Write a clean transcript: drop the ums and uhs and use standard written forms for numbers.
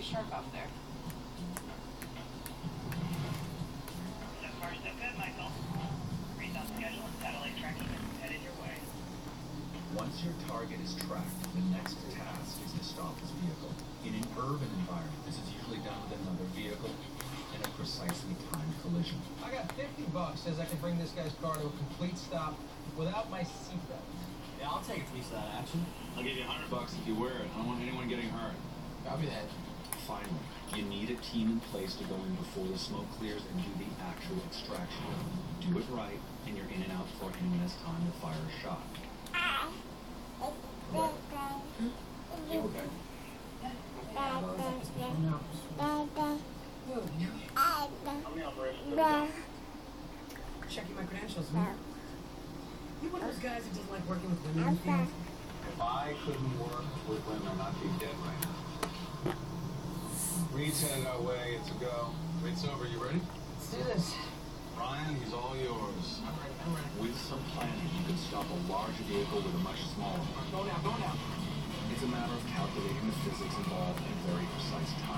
sharp out there. So far, so good, Michael. Read on schedule and satellite tracking is headed your way. Once your target is tracked, the next task is to stop this vehicle. In an urban environment, this is usually done with another vehicle in a precisely timed collision. I got $50 says I can bring this guy's car to a complete stop without my seatbelt. Yeah, I'll take a piece of that action. I'll give you $100 if you wear it. I don't want anyone getting hurt. Copy that. Finally, you need a team in place to go in before the smoke clears and do the actual extraction. Do it right, and you're in and out before anyone has time to fire a shot. You okay? Checking my credentials, man. You one of those guys who doesn't like working with women in the field? If I couldn't work with women, I'd be dead right now. Reed's headed our way. It's a go. Wait's over. You ready? Let's do this. Ryan, he's all yours. I'm ready. With some planning, you can stop a large vehicle with a much smaller one. Go now, go now. It's a matter of calculating the physics involved and very precise time.